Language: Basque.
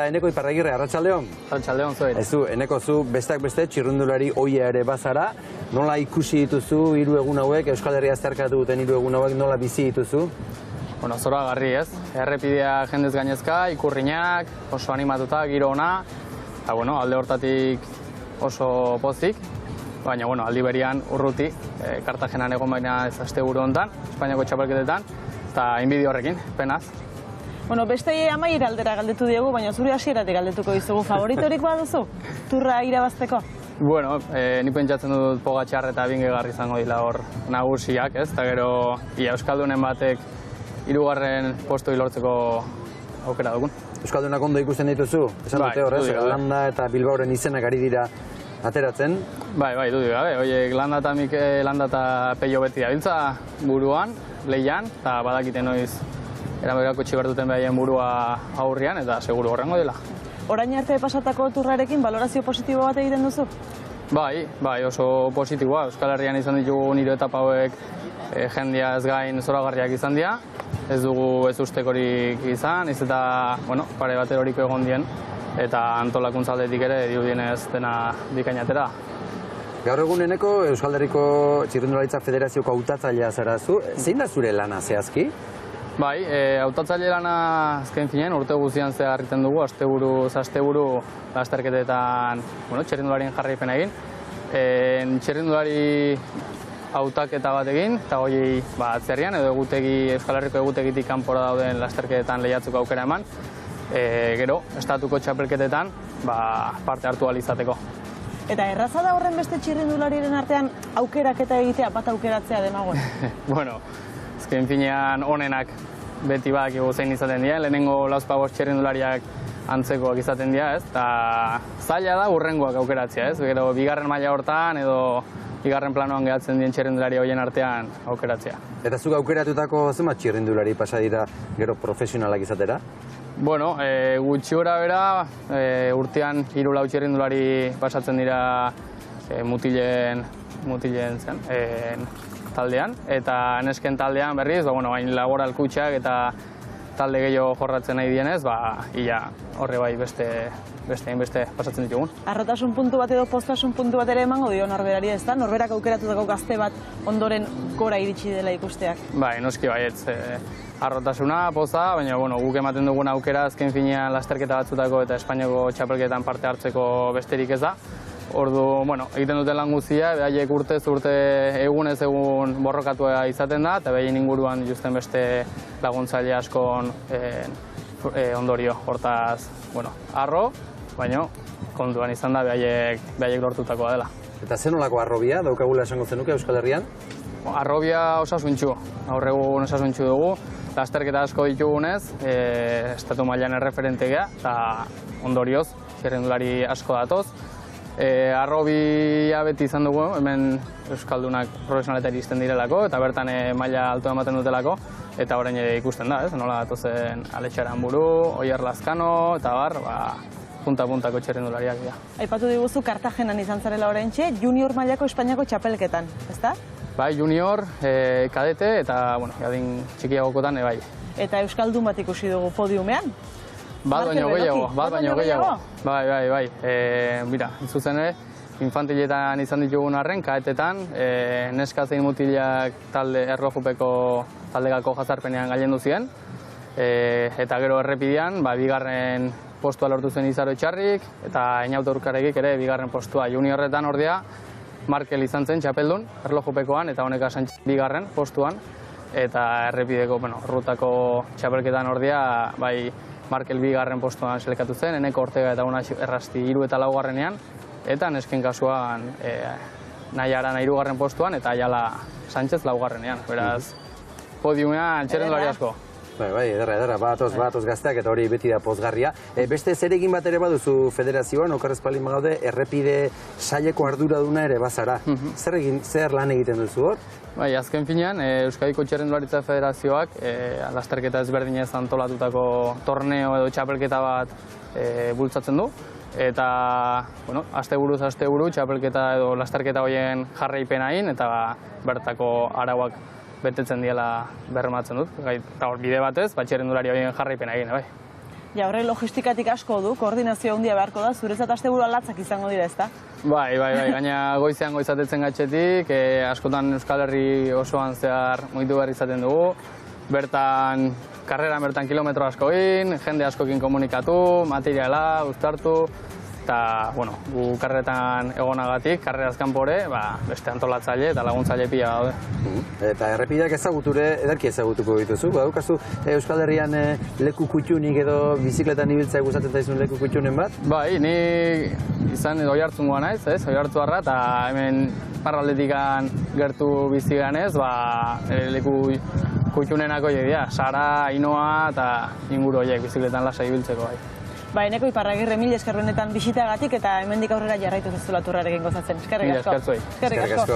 Eneko Iparragirre, arratsaldeon. Arratsaldeon zoin. Ezu, Eneko zu besteak beste txirrindulari ohia ere bazara. Nola ikusi dituzu 3 egun hauek, Euskal Herria azterkatu duten 3 egun hauek nola bizi dituzu? Bueno, zoragarri ez. Errepidea jendez gainezka, ikurriñak, oso animatuta, giro ona. Eta bueno, alde hortatik oso pozik. Baina bueno, aldi berian urruti, Kartagenan egon baina ez asteburu hontan, Espainiako txapelketetan, eta inbidi horrekin, penaz. Bueno, beste amaiera aldera galdetu diegu, baina zure hasieratik galdetuko dizugu. Favoritorik baduzu? Turra irabazteko? Bueno, ni pentsatzen dut Pogačar eta Vingegaard izango dira hor nagusiak, ez? Eta gero, Euskaldunen batek 3. postu lortzeko aukera dugun. Euskaldunak ondo ikusten dituzu? Esan dute horrez, Landa eta Bilbaoren izenak ari dira ateratzen. Bai, dudik gabe. Oiek Landa eta Peio beti dabiltza buruan, lehian, eta badakite noiz eramerako txibertuten behaien burua aurrian, eta seguru horrengo dela. Orain arte pasatako turrarekin balorazio positibo bat egiten duzu? Bai, oso positiboa. Euskal Herrian izan ditugu 3 etapa hauek jendia ez gain zoragarriak izan dira. Ez dugu ez ustekorik izan, ez eta pare bater horiko egon dien, eta antolakuntza aldetik ere dirudienez dena bikainatera. Gaur egun Eneko, Euskal Herriko Txirrindularitza Federazioko hautatzailea zarazu. Zein da zure lana zehazki? Bai, hautatzaile lana azken finean urte guztian zehar egiten dugu, asteburu lasterketetan txirrindularien jarraipena egin. Txirrindulari hautaketa bat egin, eta hori atzerrian edo Euskal Herriko egutegitik kanpora dauden lasterketetan lehiatzeko aukera eman. Gero, estatuko txapelketetan parte hartu ahal izateko. Eta erraza da horren beste txirrindulariren artean aukeraketa egitea, bat aukeratzea demagoen? Bueno, azken finean onenak beti badakigu zein izaten dira, lehenengo lauzpabost txirrindulariak antzekoak izaten dira, ez? Eta zaila da hurrengoak aukeratzea, ez? Gero, 2. maila hortan edo 2. planoan gehatzen dien txirrindulari horien artean aukeratzea. Eta zuk aukeratutako zenbat txirrindulari pasa dira gero profesionalak izatera? Bueno, gutxi gora bera, urtean 3-4 txirrindulari pasatzen dira mutilen zen, taldean, eta nesken taldean berriz, bain laboral kutxak eta talde gehiago jorratzen nahi dienez, ia horre bai beste pasatzen ditugun. Arrotasun puntu bat edo postasun puntu bat ere emango dio norberari, ez da? Norberak aukeratutako gazte bat ondoren gora iritsi dela ikusteak. Bai, noski baietz. Arrotasuna, poza, baina guk ematen dugun aukera azken finean lasterketa batzutako eta Espainiako txapelketan parte hartzeko besterik ez da. Ordu, egiten duten lan guztia, behaiek urtez urte egunez egun borrokatua izaten da, eta behaien inguruan dituzten beste laguntzaile askon ondorio. Hortaz, arro, baina kontuan izan da behaiek lortutakoa dela. Eta zen nolako arrobia daukagula esango zenuke Euskal Herrian? Arrobia osasuntxu, gaur egun osasuntxu dugu, lasterketa asko ditugunez, estatu mailan erreferente gea, eta ondorioz, txirrindulari asko datoz. Arrobia beti izan dugu, hemen Euskaldunak profesionaletari izten direlako, eta bertan maila alto ematen dutelako, eta orain ere ikusten da, nola datozen Aletxaran buru, Oier Lazkano, eta punta-puntako txirrindulariak dira. Aipatu diguzu Kartagenan izan zarela oraintxe, junior mailako Espainiako txapelketan, ezta? Bai, junior, kadete, eta jadin txikiagokotan bai. Eta Euskaldun bat ikusi dugu podiumean? Bat baino gehiago. Bai. Mira, zuzen ere, infantiletan izan ditugun arren, kaetetan, neska zein mutilak talde erlojupeko taldegako jazarpenean gailendu ziren. Eta gero errepidean, 2. postua lortu zen Izaro Etxarrik, eta Eñauto Urkarekik ere 2. postua. Juniorretan ordea, Markel izan zen txapeldun, erlojupekoan, eta Honeka Sánchez 2. postuan. Eta errepideko, rutako txapelketan ordea, Markel 2. postuan selekatu zen, Eneko Ortega eta Una Errasti 3. eta 4. eta nesken kasuan Nahiara 3. postuan, eta Ayala Sánchez 4. Beraz, podiumean txirrindulari asko. Bai, ederra, batoz gazteak eta hori beti da pozgarria. Beste zer egin bat ere baduzu federazioan, okerrez palin bagaude, errepide saileko arduraduna ere bazara. Zer lan egiten duzu hor? Bai, azken finean, Euskadiko Txirrindularitza Federazioak lasterketa ezberdinez antolatutako torneo edo txapelketa bat bultzatzen du. Eta, asteburuz asteburu txapelketa edo lasterketa horien jarraipena egin, eta bertako arauak betetzen diela bermatzen dut. Bide batez, txirrindulari horien jarraipena egin, bai. Ja, horre logistikatik asko du, koordinazio handia beharko da, zuretzat asteburu latzak izango dira, ezta? Bai, gaina goizean goizatetzen gatxetik, askotan Euskal Herri osoan zehar mugitu behar izaten dugu. Bertan, karreran bertan kilometro asko egin, jende askokin komunikatu, materiala, uztartu, eta, bueno, gu karretan egonagatik, karreraz kanpore, beste antolatzaile eta laguntzaile pila daude. Eta errepideak ezaguture, ederki ezagutuko dituzu, badaukazu Euskal Herrian leku kutxunik edo bizikletan ibiltzea gustatzen zaizun leku kutxunen bat? Bai, ni izan Oiartzungoa naiz, Oiartzuarra, eta hemen parraldetikan gertu bizi ganez, leku kutxunenako dira, Sara, Ainoa eta inguru horiek bizikletan lasai ibiltzeko bai. Eneko Iparragirre, mila esker benetan bisitagatik eta hemendik aurrera jarraitu zezula turrarekin gozatzen. Eskerrik asko. Mila esker zuei. Eskerrik asko.